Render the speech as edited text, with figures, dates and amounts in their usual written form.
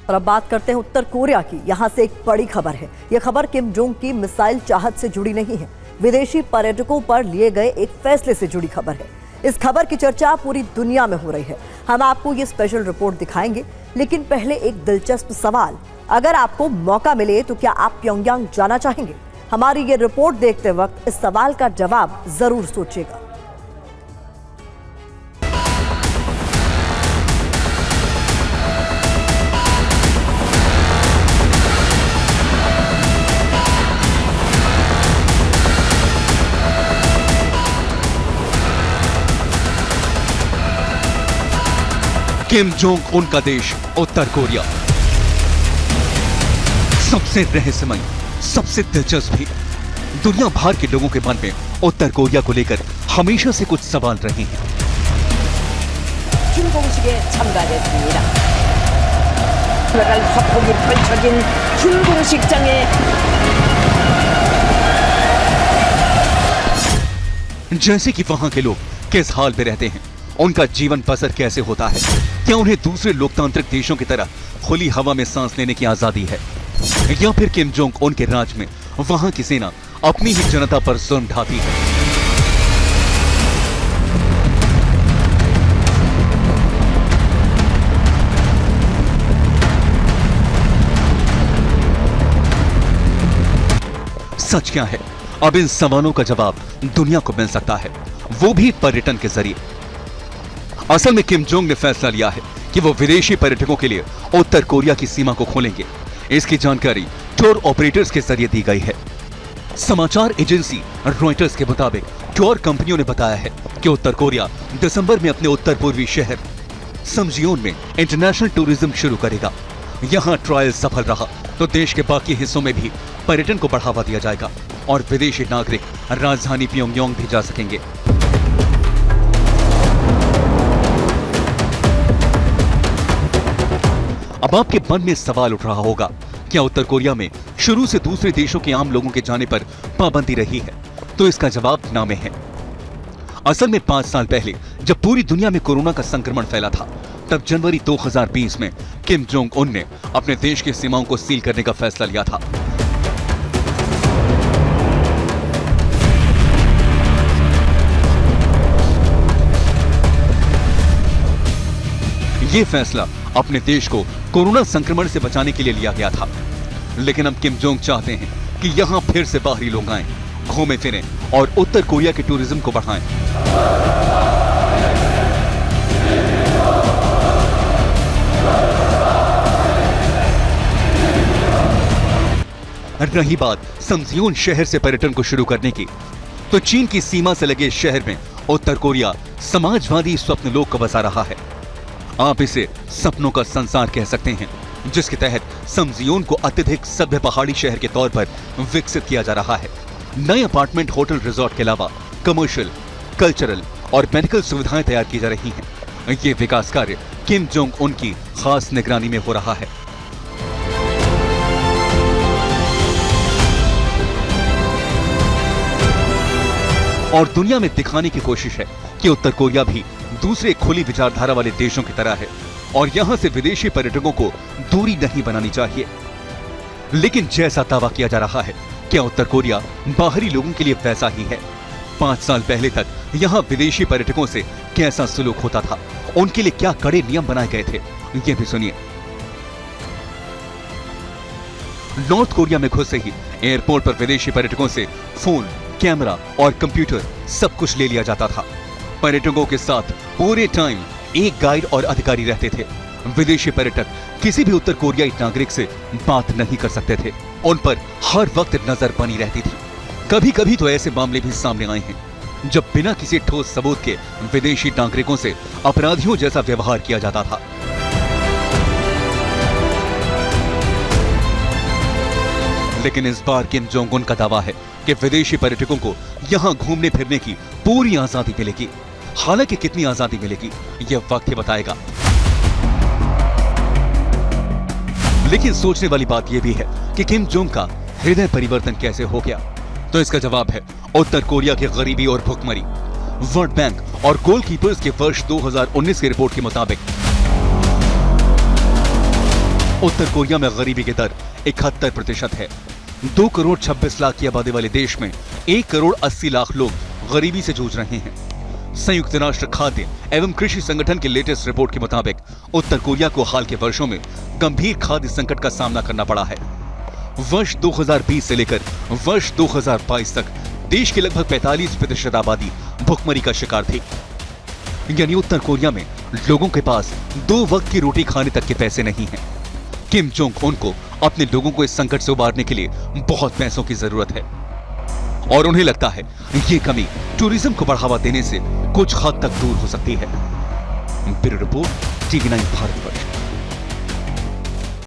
और अब बात करते हैं उत्तर कोरिया की। यहां से एक बड़ी खबर है। यह खबर किम जोंग की मिसाइल चाहत से जुड़ी नहीं है, विदेशी पर्यटकों पर लिए गए एक फैसले से जुड़ी खबर है। इस खबर की चर्चा पूरी दुनिया में हो रही है। हम आपको ये स्पेशल रिपोर्ट दिखाएंगे, लेकिन पहले एक दिलचस्प सवाल। अगर आपको मौका मिले तो क्या आप प्योंगयांग जाना चाहेंगे? हमारी ये रिपोर्ट देखते वक्त इस सवाल का जवाब जरूर सोचिएगा। किम जोंग उन का देश उत्तर कोरिया सबसे रहस्यमय, सबसे दिलचस्प भी। दुनिया भर के लोगों के मन में उत्तर कोरिया को लेकर हमेशा से कुछ सवाल रहे हैं। 준공식에 참가했습니다. 화폭이 펼쳐진 준공식장에 जैसे कि वहां के लोग किस हाल में रहते हैं, उनका जीवन बसर कैसे होता है, क्या उन्हें दूसरे लोकतांत्रिक देशों की तरह खुली हवा में सांस लेने की आजादी है, या फिर किम जोंग उन के राज में वहां की सेना अपनी ही जनता पर जुल्म ढाती है। सच क्या है? अब इन सवालों का जवाब दुनिया को मिल सकता है, वो भी पर्यटन के जरिए। असल में किम जोंग ने फैसला लिया है कि वो विदेशी पर्यटकों के लिए उत्तर कोरिया की सीमा को खोलेंगे। इसकी जानकारी टूर ऑपरेटर्स के जरिए दी गई है। समाचार एजेंसी रॉयटर्स के मुताबिक टूर कंपनियों ने बताया है कि उत्तर कोरिया दिसंबर में अपने उत्तर पूर्वी शहर समजियोन में इंटरनेशनल टूरिज्म शुरू करेगा। यहां ट्रायल सफल रहा तो देश के बाकी हिस्सों में भी पर्यटन को बढ़ावा दिया जाएगा और विदेशी नागरिक राजधानी प्योंगयांग भी जा सकेंगे। अब आपके मन में सवाल उठ रहा होगा, क्या उत्तर कोरिया में शुरू से दूसरे देशों के आम लोगों के जाने पर पाबंदी रही है? तो इसका जवाब ना में है। असल में 5 साल पहले जब पूरी दुनिया में कोरोना का संक्रमण फैला था, तब जनवरी 2020 में किम जोंग उन ने अपने देश की सीमाओं को सील करने का फैसला लिया था। यह फैसला अपने देश को कोरोना संक्रमण से बचाने के लिए लिया गया था। लेकिन अब किम जोंग चाहते हैं कि यहां फिर से बाहरी लोग आएं, घूमें फिरें और उत्तर कोरिया के टूरिज्म को बढ़ाएं। रही बात समजियोन शहर से पर्यटन को शुरू करने की, तो चीन की सीमा से लगे शहर में उत्तर कोरिया समाजवादी स्वप्न लोक को बसा रहा है। आप इसे सपनों का संसार कह सकते हैं, जिसके तहत समजियोन को अत्यधिक सभ्य पहाड़ी शहर के तौर पर विकसित किया जा रहा है। नए अपार्टमेंट, होटल, रिजॉर्ट के अलावा कमर्शियल, कल्चरल और मेडिकल सुविधाएं तैयार की जा रही हैं। ये विकास कार्य किम जोंग उन की खास निगरानी में हो रहा है। और दुनिया में दिखाने की कोशिश है कि उत्तर कोरिया भी दूसरे खुली विचारधारा वाले देशों की तरह है और यहां से विदेशी पर्यटकों को दूरी नहीं बनानी चाहिए। लेकिन जैसा दावा किया जा रहा है, क्या उत्तर कोरिया बाहरी लोगों के लिए वैसा ही है? 5 साल पहले तक यहां विदेशी पर्यटकों से कैसा सुलूक होता था? उनके लिए क्या कड़े नियम बनाए गए थे? ये भी सुनिए। नॉर्थ कोरिया में घुसे ही एयरपोर्ट पर विदेशी पर्यटकों से फोन, कैमरा और कंप्यूटर सब कुछ ले लिया जाता था। पर्यटकों के साथ पूरे टाइम एक गाइड और अधिकारी रहते थे। विदेशी पर्यटक किसी भी उत्तर कोरियाई नागरिक से बात नहीं कर सकते थे। उन पर हर वक्त नजर बनी रहती थी। कभी कभी तो ऐसे मामले भी सामने आए हैं जब बिना किसी ठोस सबूत के विदेशी नागरिकों से अपराधियों जैसा व्यवहार किया जाता था। लेकिन इस बार किम जोंग उन का दावा है कि विदेशी पर्यटकों को यहां घूमने फिरने की पूरी आजादी मिलेगी। हालांकि कितनी आजादी मिलेगी यह वक्त ही बताएगा। लेकिन सोचने वाली बात यह भी है कि किम जोंग का हृदय परिवर्तन कैसे हो गया? तो इसका जवाब है उत्तर कोरिया की गरीबी और भुखमरी। वर्ल्ड बैंक और गोलकीपर्स के वर्ष 2019 की रिपोर्ट के मुताबिक उत्तर कोरिया में गरीबी की दर 71% है। 2 करोड़ 26 लाख की आबादी वाले देश में 1 करोड़ 80 लाख लोग गरीबी से जूझ रहे हैं। संयुक्त राष्ट्र खाद्य एवं कृषि संगठन की लेटेस्ट रिपोर्ट के मुताबिक उत्तर कोरिया को हाल के वर्षों में गंभीर खाद्य संकट का सामना करना पड़ा है। वर्ष 2020 से लेकर वर्ष 2022 तक देश की लगभग 45% आबादी भुखमरी का शिकार थी। यानी उत्तर कोरिया में लोगों के पास 2 वक्त की रोटी खाने तक के पैसे नहीं हैं। किम जोंग उन को अपने लोगों को इस संकट से उबारने के लिए बहुत पैसों की जरूरत है और उन्हें लगता है ये कमी टूरिज्म को बढ़ावा देने से कुछ हद तक दूर हो सकती है। Bureau report, TV9 Bharatvarsh.